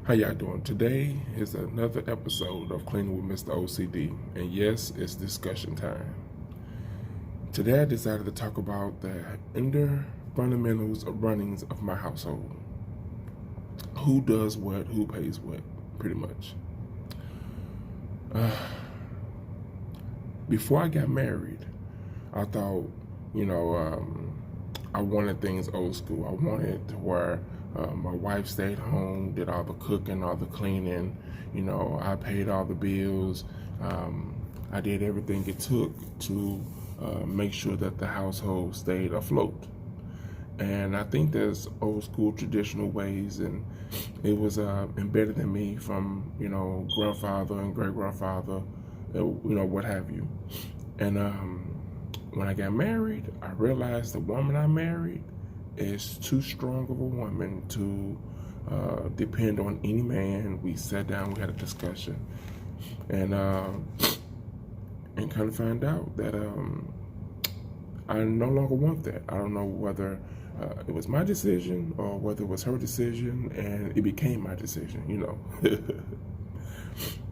How y'all doing? Today is another episode of Cleaning with Mr. OCD, and yes, it's discussion time. Today I decided to talk about the inner fundamentals of runnings of my household. Who does what, who pays what, pretty much. Before I got married, I thought, you know, I wanted things old school. I wanted to where my wife stayed home, did all the cooking, all the cleaning. I paid all the bills. I did everything it took to make sure that the household stayed afloat. And I think there's old school traditional ways, and it was embedded in me from grandfather and great grandfather, what have you. And when I got married, I realized the woman I married is too strong of a woman to depend on any man. We sat down, we had a discussion, and kind of find out that I no longer want that. I don't know whether it was my decision or whether it was her decision, and it became my decision,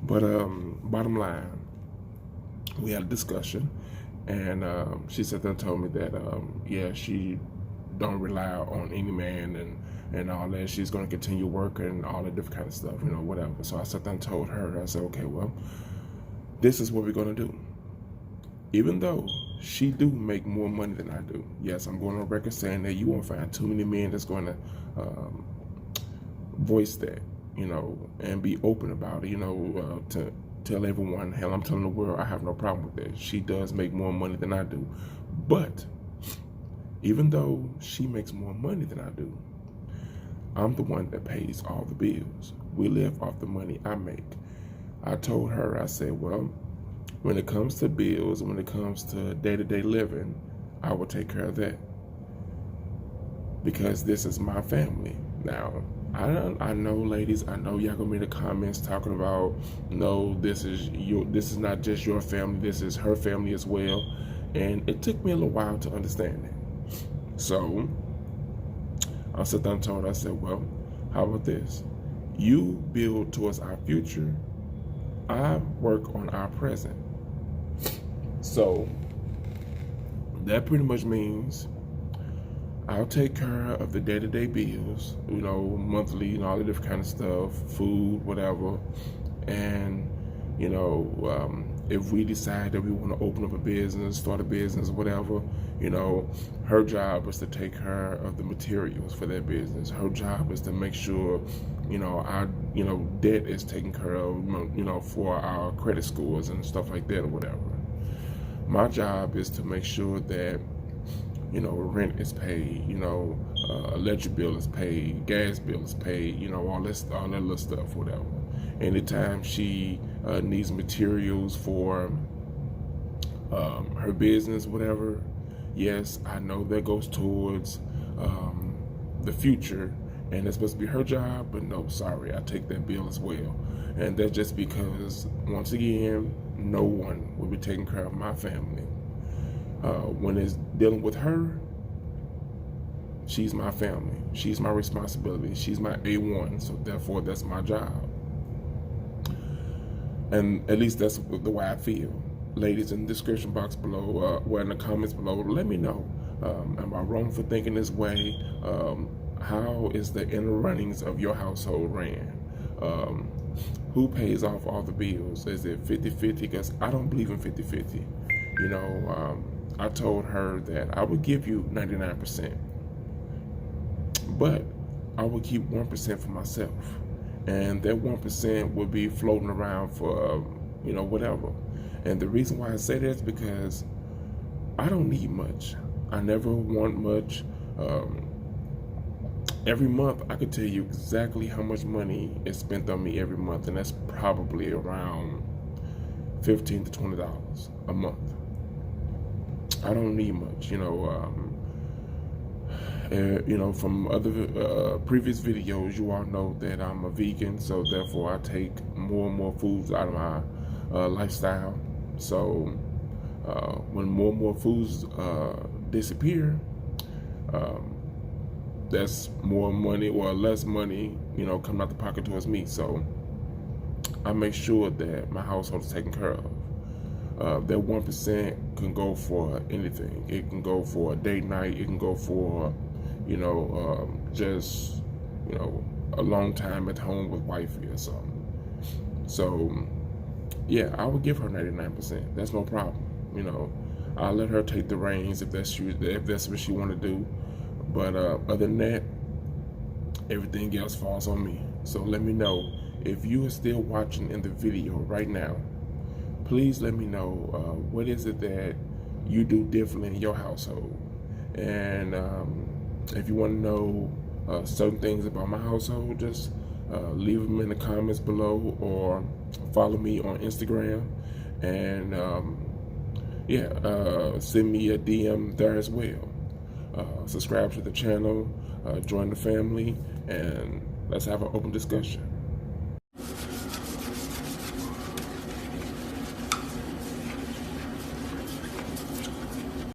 But bottom line, we had a discussion, and she sat there and told me that, she don't rely on any man and all that. She's going to continue working and all that different kind of stuff, whatever. So I sat there and told her, I said, okay, well, this is what we're going to do. Even though she do make more money than I do, yes, I'm going on record saying that you won't find too many men that's going to voice that, and be open about it, to tell everyone, hell, I'm telling the world, I have no problem with that. She does make more money than I do. But even though she makes more money than I do, I'm the one that pays all the bills. We live off the money I make. I told her, I said, well, when it comes to bills, when it comes to day-to-day living, I will take care of that. Because this is my family. Now, I know, ladies, I know y'all gonna be in the comments talking about, no, this is not just your family, this is her family as well. And it took me a little while to understand that. So I sat down and told her, I said, well, how about this? You build towards our future, I work on our present. So that pretty much means I'll take care of the day-to-day bills, monthly and all the different kind of stuff, food, whatever. And, if we decide that we want to open up a business, start a business, whatever, her job is to take care of the materials for that business. Her job is to make sure, our, debt is taken care of, for our credit scores and stuff like that or whatever. My job is to make sure that, rent is paid, electric bill is paid, gas bill is paid, all that little stuff, whatever. Anytime she needs materials for her business, whatever, yes, I know that goes towards the future, and it's supposed to be her job, but no, sorry, I take that bill as well. And that's just because, once again, no one will be taking care of my family. When it's dealing with her, she's my family. She's my responsibility. She's my A1, so therefore that's my job. And at least that's the way I feel. Ladies, in the description box below, or in the comments below, let me know. Am I wrong for thinking this way? How is the inner runnings of your household ran? Who pays off all the bills? Is it 50-50? Because I don't believe in 50-50. I told her that I would give you 99%, but I would keep 1% for myself. And that 1% would be floating around for, whatever. And the reason why I say that is because I don't need much. I never want much. Every month, I could tell you exactly how much money is spent on me every month, and that's probably around $15 to $20 a month. I don't need much, from other previous videos, you all know that I'm a vegan, so therefore I take more and more foods out of my lifestyle. So when more and more foods disappear, that's more money or less money, coming out the pocket towards me. So I make sure that my household is taken care of. That 1% can go for anything. It can go for a date night. It can go for, just, a long time at home with wifey or something. So, yeah, I would give her 99%. That's no problem. I'll let her take the reins if that's what she want to do. But other than that, everything else falls on me. So let me know if you are still watching in the video right now. Please let me know what is it that you do differently in your household, and if you want to know certain things about my household, just leave them in the comments below, or follow me on Instagram, and send me a DM there as well. Subscribe to the channel, join the family, and let's have an open discussion.